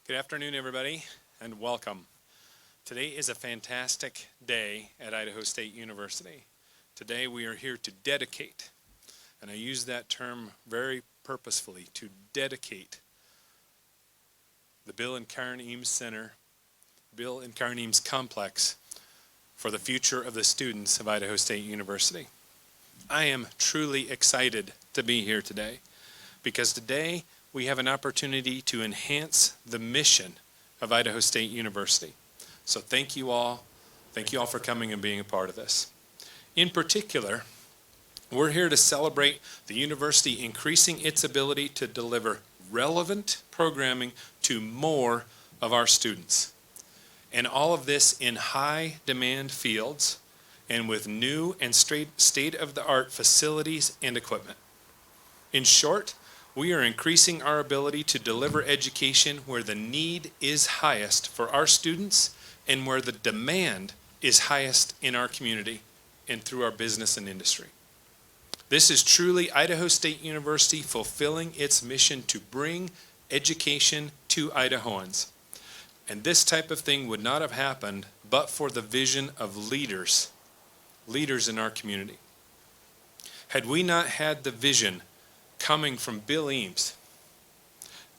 Good afternoon, everybody, and welcome. Today is a fantastic day at Idaho State University. Today we are here to dedicate, and I use that term very purposefully, to dedicate the Bill and Karin Eames Center, Bill and Karin Eames Complex for the future of the students of Idaho State University. I am truly excited to be here today because today we have an opportunity to enhance the mission of Idaho State University. So thank you all. Thank you all for coming and being a part of this. In particular, we're here to celebrate the university increasing its ability to deliver relevant programming to more of our students. And all of this in high demand fields and with new and state-of-the-art facilities and equipment. In short, we are increasing our ability to deliver education where the need is highest for our students and where the demand is highest in our community and through our business and industry. This is truly Idaho State University fulfilling its mission to bring education to Idahoans. And this type of thing would not have happened but for the vision of leaders in our community. Had we not had the vision coming from Bill Eames,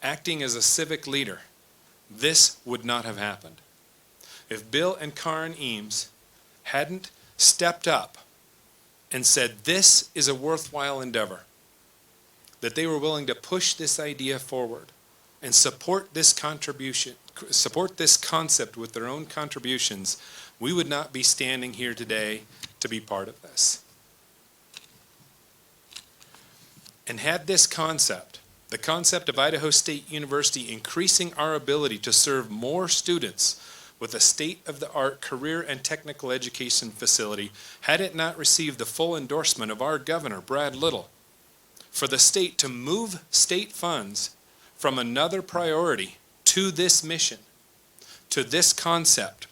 acting as a civic leader, this would not have happened. If Bill and Karin Eames hadn't stepped up and said this is a worthwhile endeavor, that they were willing to push this idea forward and support this contribution, support this concept with their own contributions, we would not be standing here today to be part of this. And had this concept, the concept of Idaho State University increasing our ability to serve more students with a state-of-the-art career and technical education facility, had it not received the full endorsement of our governor, Brad Little, for the state to move state funds from another priority to this mission, to this concept,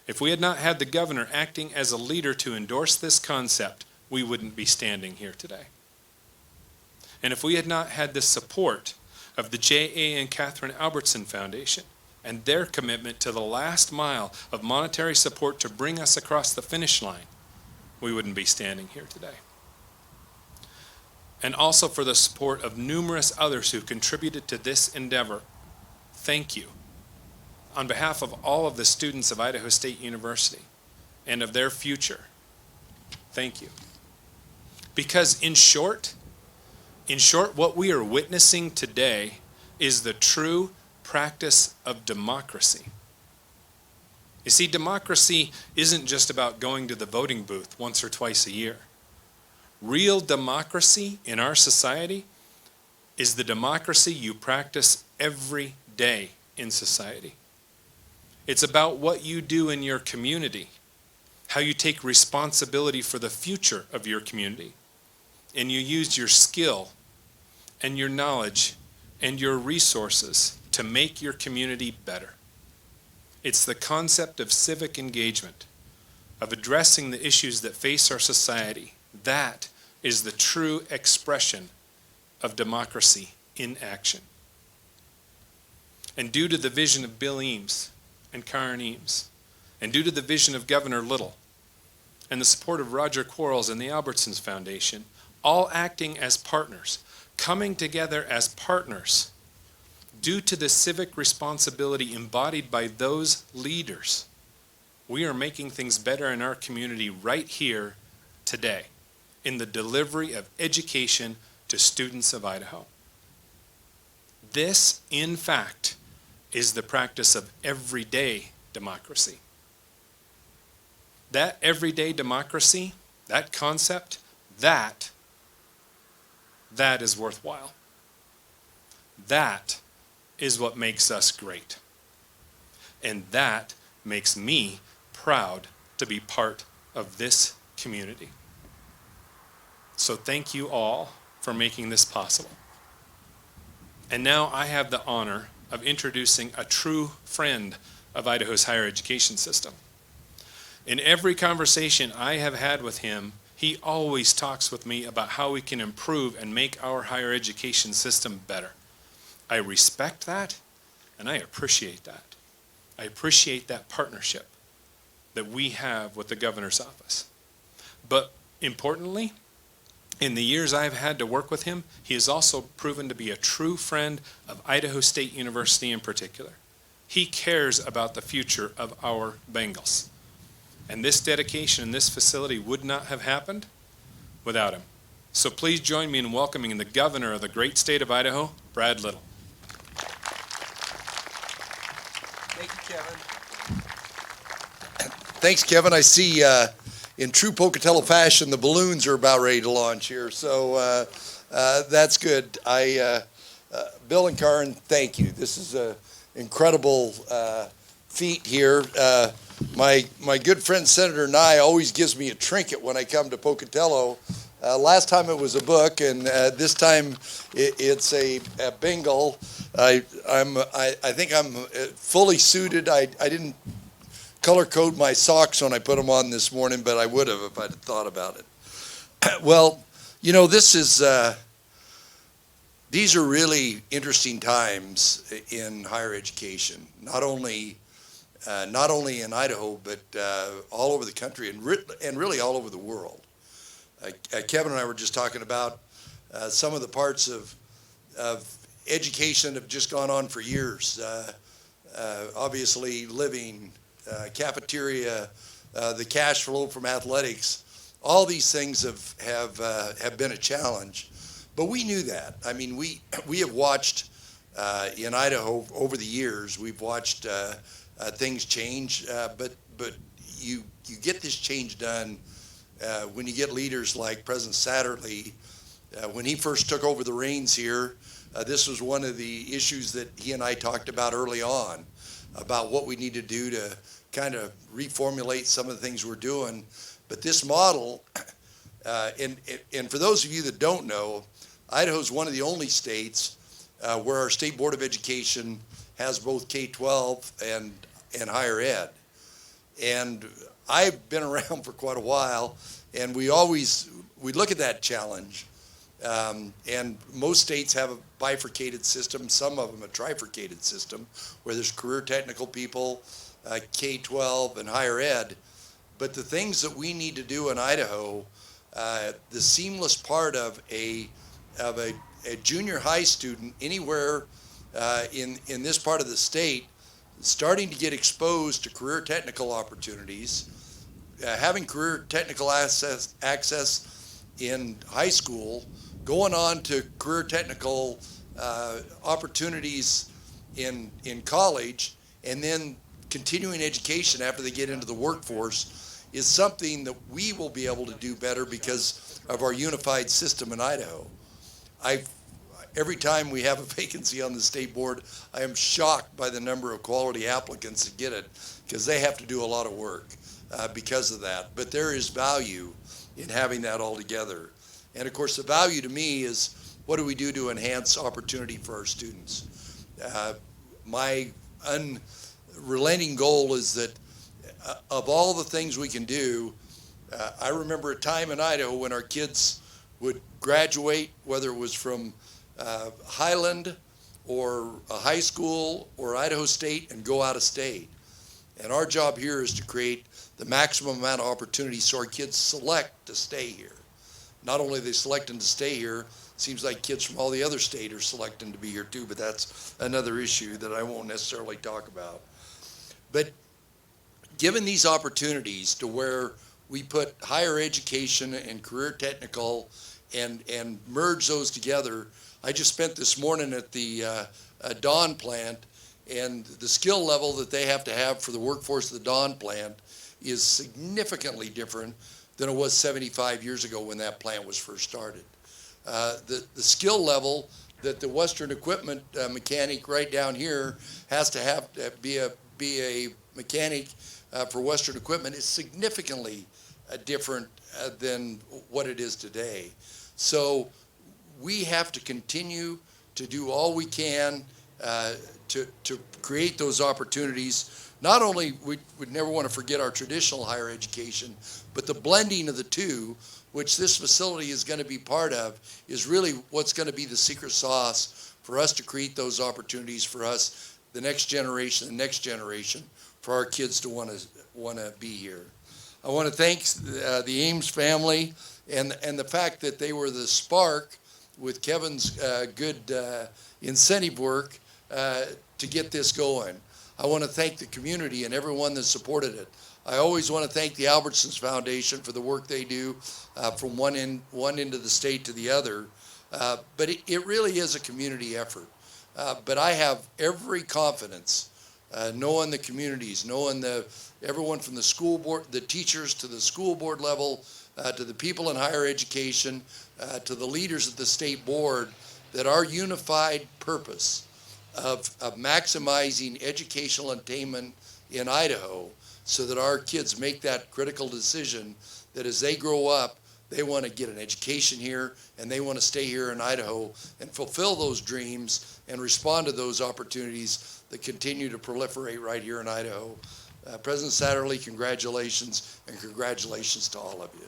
if we had not had the governor acting as a leader to endorse this concept, we wouldn't be standing here today. And if we had not had the support of the J.A. and Catherine Albertson Foundation and their commitment to the last mile of monetary support to bring us across the finish line, we wouldn't be standing here today. And also for the support of numerous others who contributed to this endeavor, thank you. On behalf of all of the students of Idaho State University and of their future, thank you. Because in short, what we are witnessing today is the true practice of democracy. You see, democracy isn't just about going to the voting booth once or twice a year. Real democracy in our society is the democracy you practice every day in society. It's about what you do in your community, how you take responsibility for the future of your community, and you use your skill and your knowledge and your resources to make your community better. It's the concept of civic engagement, of addressing the issues that face our society. That is the true expression of democracy in action. And due to the vision of Bill Eames and Karin Eames, and due to the vision of Governor Little, and the support of Roger Quarles and the Albertsons Foundation, all acting as partners, coming together as partners, due to the civic responsibility embodied by those leaders, we are making things better in our community right here today in the delivery of education to students of Idaho. This, in fact, is the practice of everyday democracy. That everyday democracy, that concept, that is worthwhile. That is what makes us great. And that makes me proud to be part of this community. So thank you all for making this possible. And now I have the honor of introducing a true friend of Idaho's higher education system. In every conversation I have had with him, he always talks with me about how we can improve and make our higher education system better. I respect that, And I appreciate that. I appreciate that partnership that we have with the governor's office. But importantly, in the years I've had to work with him, he has also proven to be a true friend of Idaho State University in particular. He cares about the future of our Bengals. And this dedication in this facility would not have happened without him. So please join me in welcoming the governor of the great state of Idaho, Brad Little. Thank you, Kevin. Thanks, Kevin. I see in true Pocatello fashion, the balloons are about ready to launch here. So that's good. Bill and Karin, thank you. This is an incredible feat here. My good friend Senator Nye always gives me a trinket when I come to Pocatello. Last time it was a book, and this time it's a bingle. I think I'm fully suited. I didn't color code my socks when I put them on this morning, but I would have if I'd thought about it. Well, you know, these are really interesting times in higher education. Not only in Idaho, but all over the country and really all over the world. Kevin and I were just talking about some of the parts of education that have just gone on for years. Obviously, living, cafeteria, the cash flow from athletics, all these things have been a challenge. But we knew that. I mean, we have watched in Idaho over the years. We've watched things change, but you get this change done when you get leaders like President Satterlee. When he first took over the reins here, this was one of the issues that he and I talked about early on, about what we need to do to kind of reformulate some of the things we're doing. But this model, and for those of you that don't know, Idaho is one of the only states where our State Board of Education has both K-12 and higher ed. And I've been around for quite a while, and we look at that challenge. And most states have a bifurcated system, some of them a trifurcated system, where there's career technical people, K-12 and higher ed. But the things that we need to do in Idaho, the seamless part of a junior high student anywhere in this part of the state, starting to get exposed to career technical opportunities, having career technical access in high school, going on to career technical opportunities in college, and then continuing education after they get into the workforce is something that we will be able to do better because of our unified system in Idaho. Every time we have a vacancy on the state board, I am shocked by the number of quality applicants that get it, because they have to do a lot of work because of that. But there is value in having that all together. And of course, the value to me is, what do we do to enhance opportunity for our students? My unrelenting goal is that of all the things we can do, I remember a time in Idaho when our kids would graduate, whether it was from Highland or a high school or Idaho State, and go out of state. And our job here is to create the maximum amount of opportunity so our kids select to stay here. Not only are they selecting to stay here, seems like kids from all the other states are selecting to be here too, but that's another issue that I won't necessarily talk about. But given these opportunities to where we put higher education and career technical and merge those together, I just spent this morning at the Dawn plant, and the skill level that they have to have for the workforce of the Dawn plant is significantly different than it was 75 years ago when that plant was first started. The skill level that the Western equipment mechanic right down here has to have to be a mechanic for Western equipment is significantly different than what it is today. So we have to continue to do all we can to create those opportunities. Not only we'd never want to forget our traditional higher education, but the blending of the two, which this facility is going to be part of, is really what's going to be the secret sauce for us to create those opportunities for us the next generation for our kids to want to be here. I want to thank the Eames family and the fact that they were the spark with Kevin's good incentive work to get this going. I want to thank the community and everyone that supported it. I always want to thank the Albertsons Foundation for the work they do from one end of the state to the other. But it really is a community effort. But I have every confidence, knowing the communities, knowing everyone from the school board, the teachers to the school board level, to the people in higher education, to the leaders at the state board, that our unified purpose of maximizing educational attainment in Idaho, so that our kids make that critical decision that as they grow up, they want to get an education here and they want to stay here in Idaho and fulfill those dreams and respond to those opportunities that continue to proliferate right here in Idaho. President Satterlee, congratulations, and congratulations to all of you.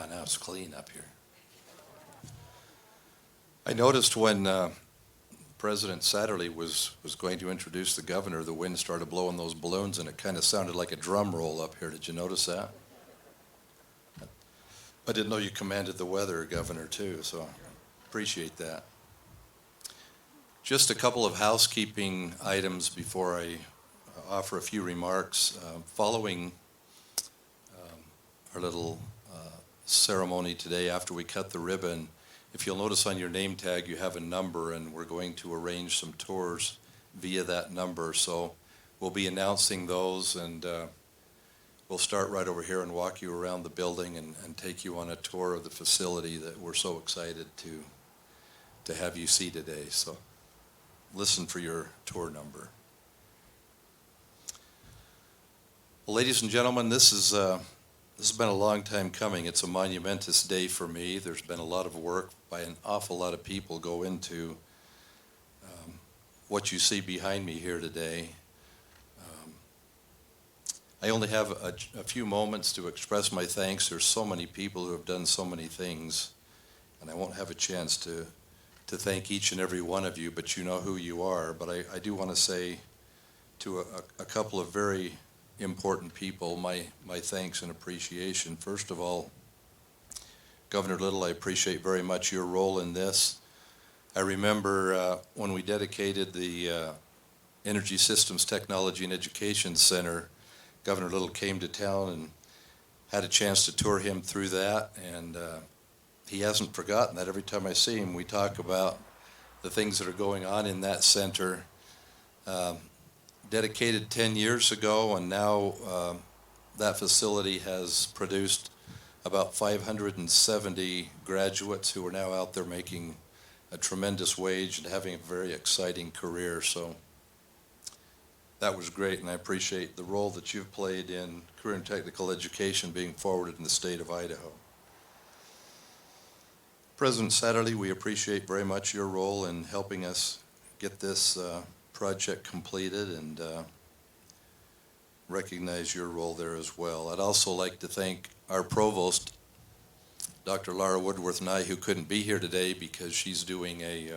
Now it's clean up here. I noticed when President Satterlee was going to introduce the governor, the wind started blowing those balloons and it kind of sounded like a drum roll up here. Did you notice that? I didn't know you commanded the weather, Governor, too, so appreciate that. Just a couple of housekeeping items before I offer a few remarks. Following our little ceremony today after we cut the ribbon, if you'll notice on your name tag you have a number, and we're going to arrange some tours via that number. So we'll be announcing those, and we'll start right over here and walk you around the building and take you on a tour of the facility that we're so excited to have you see today. So listen for your tour number. Well, ladies and gentlemen, this has been a long time coming. It's a monumentous day for me. There's been a lot of work by an awful lot of people go into what you see behind me here today. I only have a few moments to express my thanks. There's so many people who have done so many things, and I won't have a chance to thank each and every one of you, but you know who you are. But I do want to say to a couple of very important people my thanks and appreciation. First of all, Governor Little, I appreciate very much your role in this. I remember when we dedicated the Energy Systems Technology and Education Center, Governor Little came to town and had a chance to tour him through that, and he hasn't forgotten that. Every time I see him, we talk about the things that are going on in that center. Dedicated 10 years ago, and now that facility has produced about 570 graduates who are now out there making a tremendous wage and having a very exciting career. So that was great, and I appreciate the role that you've played in career and technical education being forwarded in the state of Idaho. President Satterlee, we appreciate very much your role in helping us get this project completed, and recognize your role there as well. I'd also like to thank our provost, Dr. Laura Woodworth Nye, who couldn't be here today because she's doing a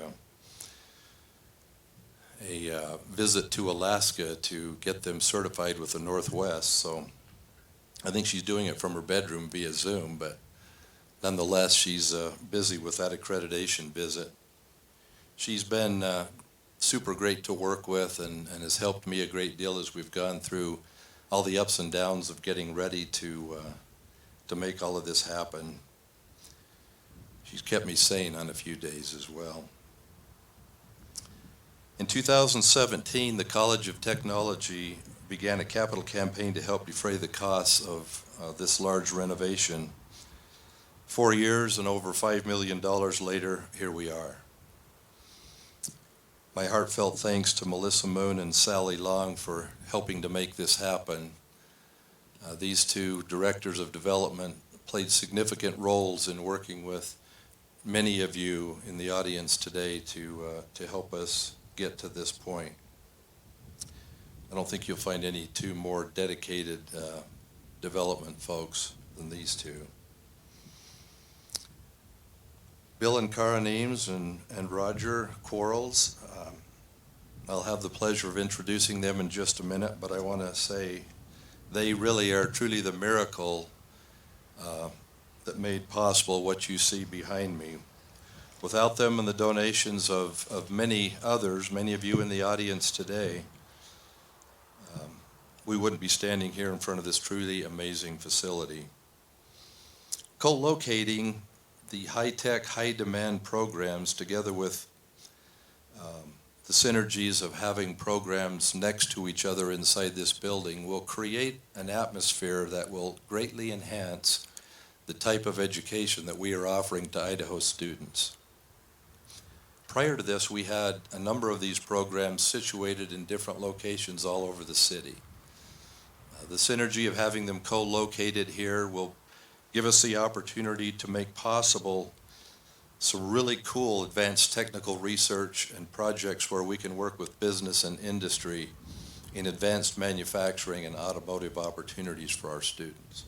visit to Alaska to get them certified with the Northwest. So I think she's doing it from her bedroom via Zoom, but nonetheless, she's busy with that accreditation visit. She's been super great to work with and has helped me a great deal as we've gone through all the ups and downs of getting ready to make all of this happen. She's kept me sane on a few days as well. In 2017, the College of Technology began a capital campaign to help defray the costs of this large renovation. 4 years and over $5 million later, here we are. My heartfelt thanks to Melissa Moon and Sally Long for helping to make this happen. These two directors of development played significant roles in working with many of you in the audience today to help us get to this point. I don't think you'll find any two more dedicated development folks than these two. Bill and Karin Eames and Roger Quarles, I'll have the pleasure of introducing them in just a minute, but I want to say they really are truly the miracle that made possible what you see behind me. Without them and the donations of many others, many of you in the audience today, we wouldn't be standing here in front of this truly amazing facility. Co-locating the high-tech, high-demand programs together with the synergies of having programs next to each other inside this building will create an atmosphere that will greatly enhance the type of education that we are offering to Idaho students. Prior to this, we had a number of these programs situated in different locations all over the city. The synergy of having them co-located here will give us the opportunity to make possible some really cool advanced technical research and projects where we can work with business and industry in advanced manufacturing and automotive opportunities for our students.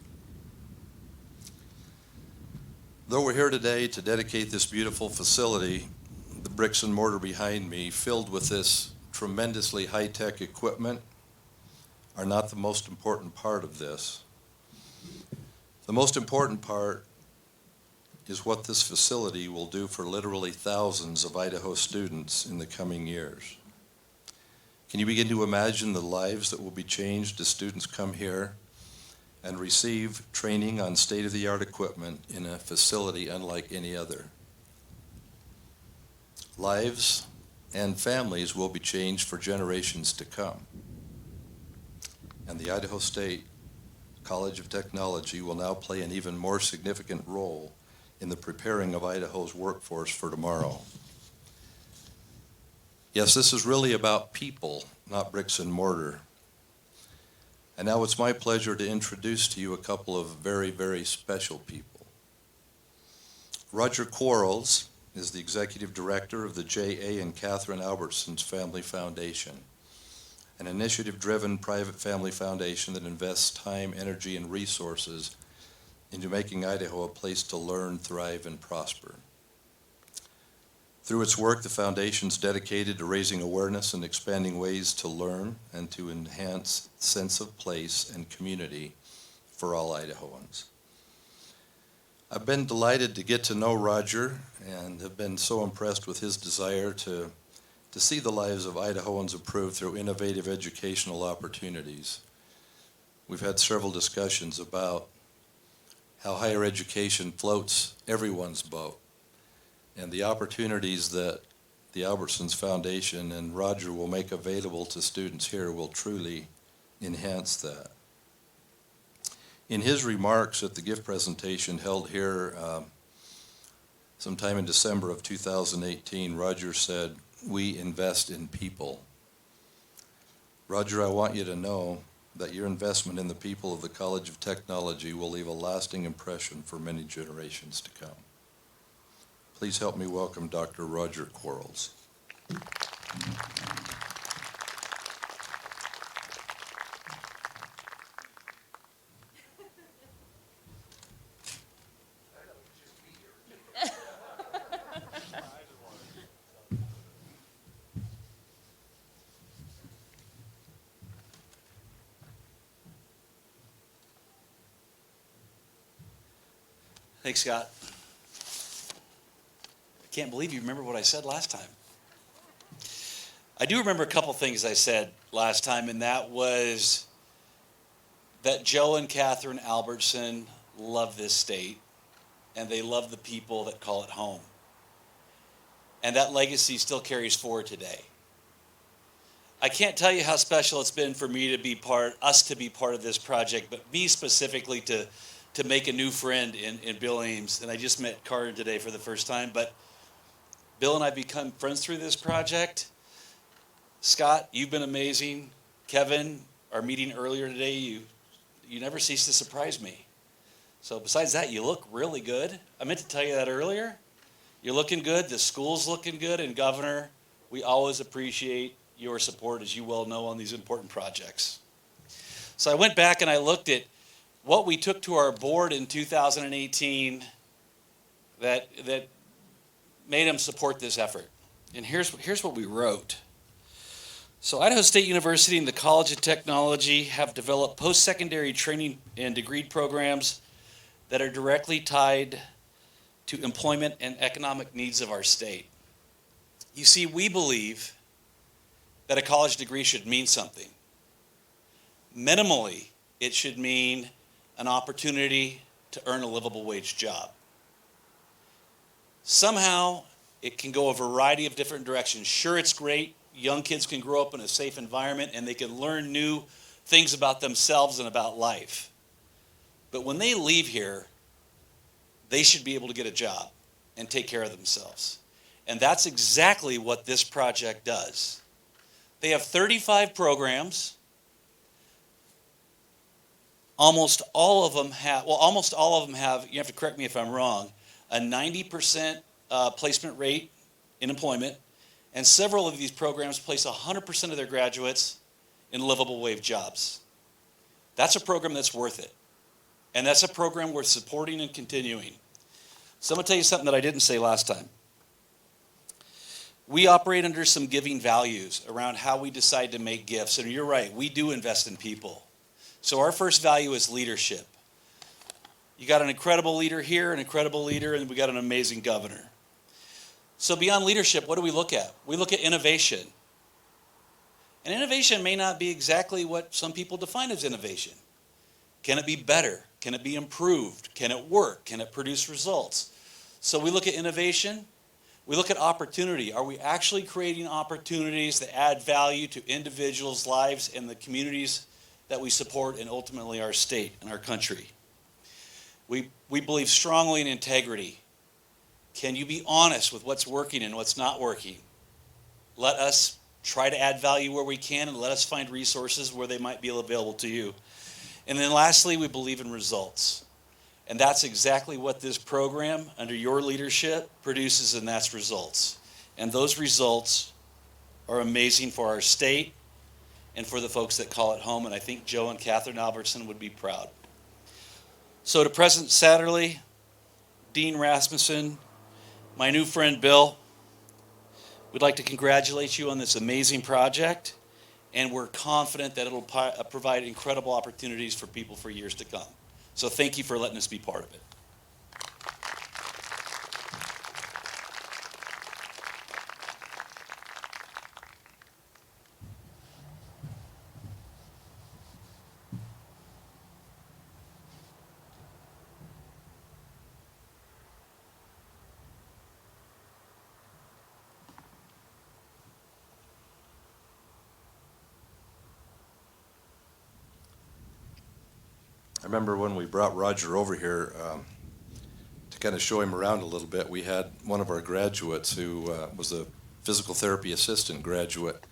Though we're here today to dedicate this beautiful facility, the bricks and mortar behind me, filled with this tremendously high-tech equipment, are not the most important part of this. The most important part is what this facility will do for literally thousands of Idaho students in the coming years. Can you begin to imagine the lives that will be changed as students come here and receive training on state-of-the-art equipment in a facility unlike any other? Lives and families will be changed for generations to come. And the Idaho State College of Technology will now play an even more significant role in the preparing of Idaho's workforce for tomorrow. Yes, this is really about people, not bricks and mortar. And now it's my pleasure to introduce to you a couple of very, very special people. Roger Quarles is the executive director of the J.A. and Catherine Albertson's Family Foundation, an initiative-driven private family foundation that invests time, energy, and resources into making Idaho a place to learn, thrive, and prosper. Through its work, the foundation's dedicated to raising awareness and expanding ways to learn and to enhance sense of place and community for all Idahoans. I've been delighted to get to know Roger and have been so impressed with his desire to see the lives of Idahoans improved through innovative educational opportunities. We've had several discussions about how higher education floats everyone's boat, and the opportunities that the Albertsons Foundation and Roger will make available to students here will truly enhance that. In his remarks at the gift presentation held here sometime in December of 2018, Roger said, "We invest in people." Roger, I want you to know that your investment in the people of the College of Technology will leave a lasting impression for many generations to come. Please help me welcome Dr. Roger Quarles. Thanks, Scott. I can't believe you remember what I said last time. I do remember a couple things I said last time, and that was that Joe and Catherine Albertson love this state, and they love the people that call it home. And that legacy still carries forward today. I can't tell you how special it's been for me to be us to be part of this project, but me specifically to make a new friend in Bill Eames. And I just met Karin today for the first time, but Bill and I become friends through this project. Scott, you've been amazing. Kevin, our meeting earlier today, you never cease to surprise me. So besides that, you look really good. I meant to tell you that earlier. You're looking good. The school's looking good. And Governor, we always appreciate your support, as you well know, on these important projects. So I went back and I looked at what we took to our board in 2018 that made them support this effort. And here's what we wrote. So Idaho State University and the College of Technology have developed post-secondary training and degree programs that are directly tied to employment and economic needs of our state. You see, we believe that a college degree should mean something. Minimally, it should mean an opportunity to earn a livable wage job. Somehow, it can go a variety of different directions. Sure, it's great. Young kids can grow up in a safe environment and they can learn new things about themselves and about life. But when they leave here, they should be able to get a job and take care of themselves. And that's exactly what this project does. They have 35 programs. Almost all of them have, you have to correct me if I'm wrong, a 90% placement rate in employment. And several of these programs place 100% of their graduates in livable wage jobs. That's a program that's worth it. And that's a program worth supporting and continuing. So I'm going to tell you something that I didn't say last time. We operate under some giving values around how we decide to make gifts. And you're right, we do invest in people. So our first value is leadership. You got an incredible leader here, an incredible leader, and we got an amazing governor. So beyond leadership, what do we look at? We look at innovation. And innovation may not be exactly what some people define as innovation. Can it be better? Can it be improved? Can it work? Can it produce results? So we look at innovation. We look at opportunity. Are we actually creating opportunities that add value to individuals' lives and the communities that we support and ultimately our state and our country? We believe strongly in integrity. Can you be honest with what's working and what's not working? Let us try to add value where we can and let us find resources where they might be available to you. And then lastly, we believe in results. And that's exactly what this program under your leadership produces, and that's results. And those results are amazing for our state and for the folks that call it home. And I think Joe and Catherine Albertson would be proud. So to President Satterlee, Dean Rasmussen, my new friend Bill, we'd like to congratulate you on this amazing project, and we're confident that it'll provide incredible opportunities for people for years to come. So thank you for letting us be part of it. I remember when we brought Roger over here to kind of show him around a little bit, we had one of our graduates who was a physical therapy assistant graduate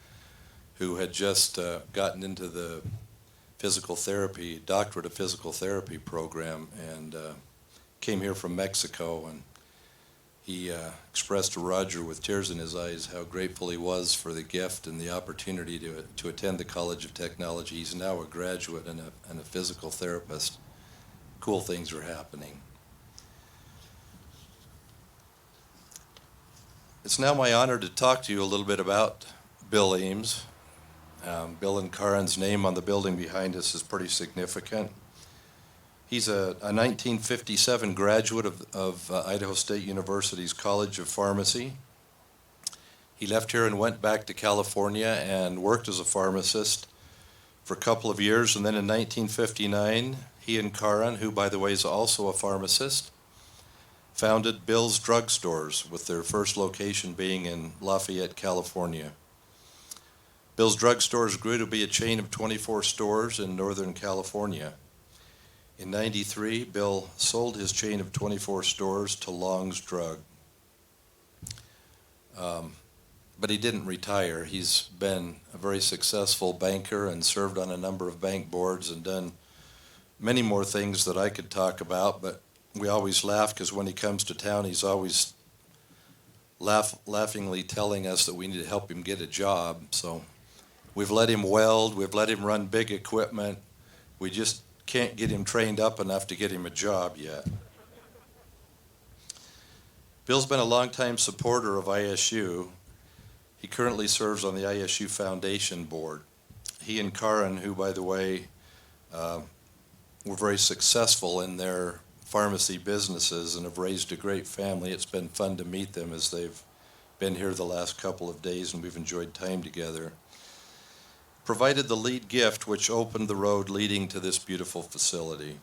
who had just gotten into the doctorate of physical therapy program, and came here from Mexico, and he expressed to Roger with tears in his eyes how grateful he was for the gift and the opportunity to attend the College of Technology. He's now a graduate and a physical therapist. Cool things are happening. It's now my honor to talk to you a little bit about Bill Eames. Bill and Karin's name on the building behind us is pretty significant. He's a 1957 graduate of Idaho State University's College of Pharmacy. He left here and went back to California and worked as a pharmacist for a couple of years, and then in 1959, he and Karin, who by the way is also a pharmacist, founded Bill's Drug Stores, with their first location being in Lafayette, California. Bill's Drug Stores grew to be a chain of 24 stores in Northern California. In '93, Bill sold his chain of 24 stores to Long's Drug. But but he didn't retire. He's been a very successful banker and served on a number of bank boards and done many more things that I could talk about, but we always laugh because when he comes to town, he's always laughingly telling us that we need to help him get a job. So we've let him weld, we've let him run big equipment. We just can't get him trained up enough to get him a job yet. Bill's been a longtime supporter of ISU. He currently serves on the ISU Foundation Board. He and Karin, who, by the way, were very successful in their pharmacy businesses and have raised a great family. It's been fun to meet them as they've been here the last couple of days, and we've enjoyed time together. Provided the lead gift which opened the road leading to this beautiful facility.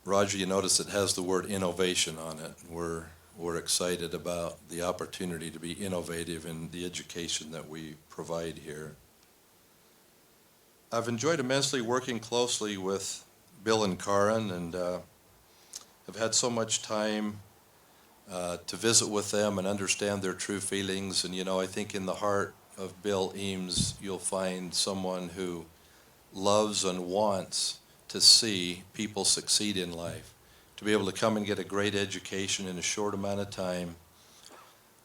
Roger, you notice it has the word innovation on it. We're excited about the opportunity to be innovative in the education that we provide here. I've enjoyed immensely working closely with Bill and Karin, and have had so much time to visit with them and understand their true feelings. And I think in the heart of Bill Eames, you'll find someone who loves and wants to see people succeed in life, to be able to come and get a great education in a short amount of time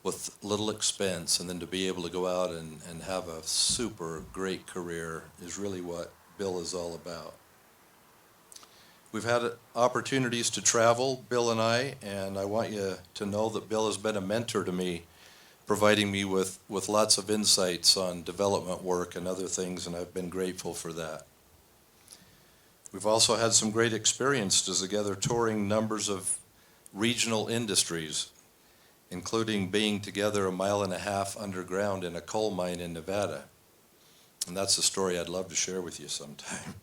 with little expense, and then to be able to go out and have a super great career is really what Bill is all about. We've had opportunities to travel, Bill and I want you to know that Bill has been a mentor to me, providing me with lots of insights on development work and other things, and I've been grateful for that. We've also had some great experiences together touring numbers of regional industries, including being together 1.5 miles underground in a coal mine in Nevada. And that's a story I'd love to share with you sometime.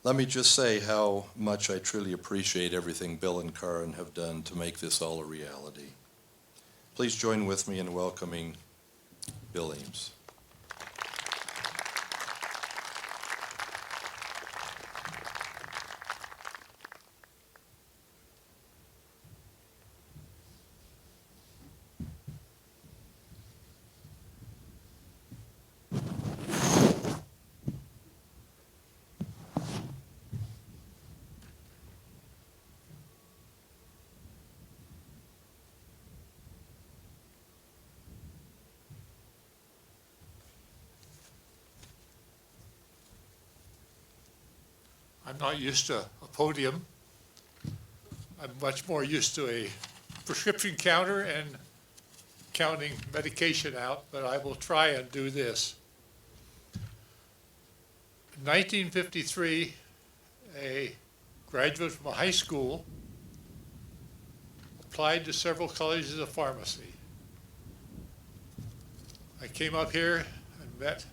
Let me just say how much I truly appreciate everything Bill and Karin have done to make this all a reality. Please join with me in welcoming Bill Eames. I'm not used to a podium. I'm much more used to a prescription counter and counting medication out, but I will try and do this. In 1953, a graduate from a high school applied to several colleges of pharmacy. I came up here and met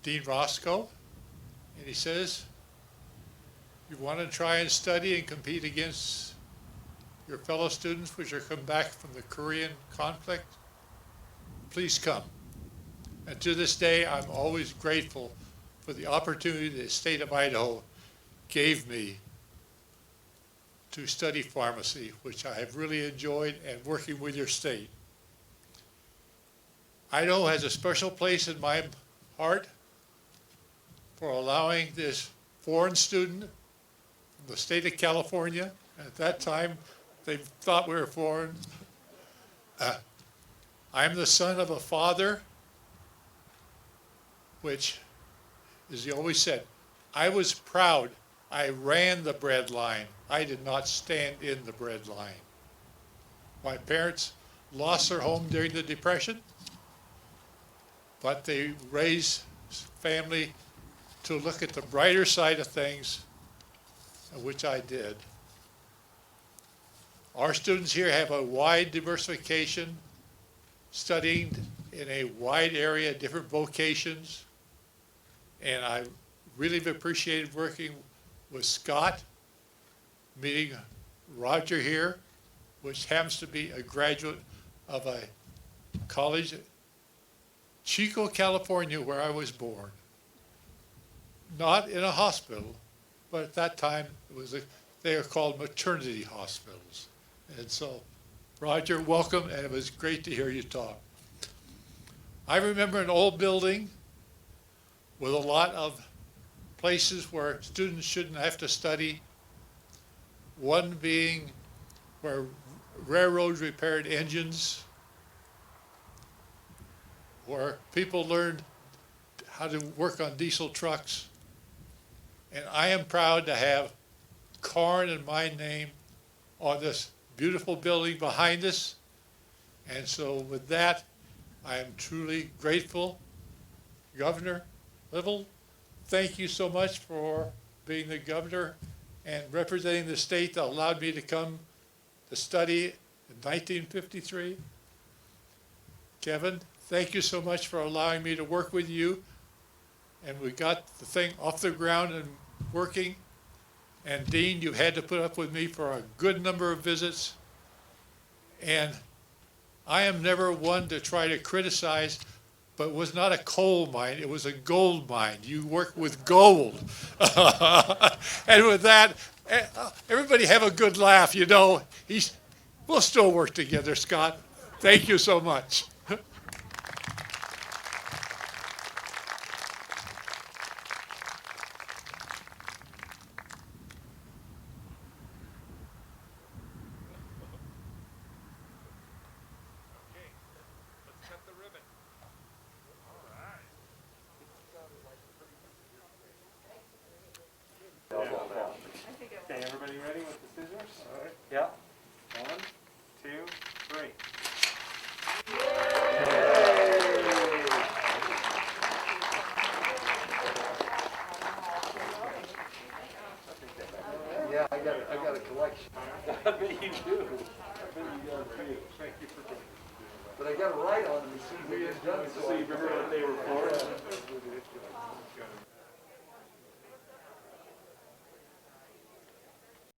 Dean Roscoe, and he says, you want to try and study and compete against your fellow students which are come back from the Korean conflict? Please come. And to this day, I'm always grateful for the opportunity the state of Idaho gave me to study pharmacy, which I have really enjoyed, and working with your state. Idaho has a special place in my heart for allowing this foreign student from the state of California. At that time, they thought we were foreign. I'm the son of a father, which, as he always said, I was proud. I ran the bread line. I did not stand in the bread line. My parents lost their home during the Depression, but they raised family to look at the brighter side of things, which I did. Our students here have a wide diversification, studying in a wide area, different vocations, and I really have appreciated working with Scott, meeting Roger here, which happens to be a graduate of a college, Chico, California, where I was born. Not in a hospital, but at that time it was a they are called maternity hospitals. And so, Roger, welcome, and it was great to hear you talk. I remember an old building with a lot of places where students shouldn't have to study. One being where railroads repaired engines, where people learned how to work on diesel trucks. And I am proud to have Karin and my name on this beautiful building behind us. And so with that, I am truly grateful. Governor Little, thank you so much for being the governor and representing the state that allowed me to come to study in 1953. Kevin, thank you so much for allowing me to work with you. And we got the thing off the ground and working. And Dean, you had to put up with me for a good number of visits. And I am never one to try to criticize, but it was not a coal mine, it was a gold mine. You work with gold. And with that, everybody have a good laugh, you know. We'll still work together, Scott. Thank you so much. Okay, everybody ready with the scissors? All right. Yeah. 1, 2, 3. Yeah, I got a collection. I bet you do. I bet you do too. Thank you for being But I got to write on them as soon as we get done. So you remember what they were for?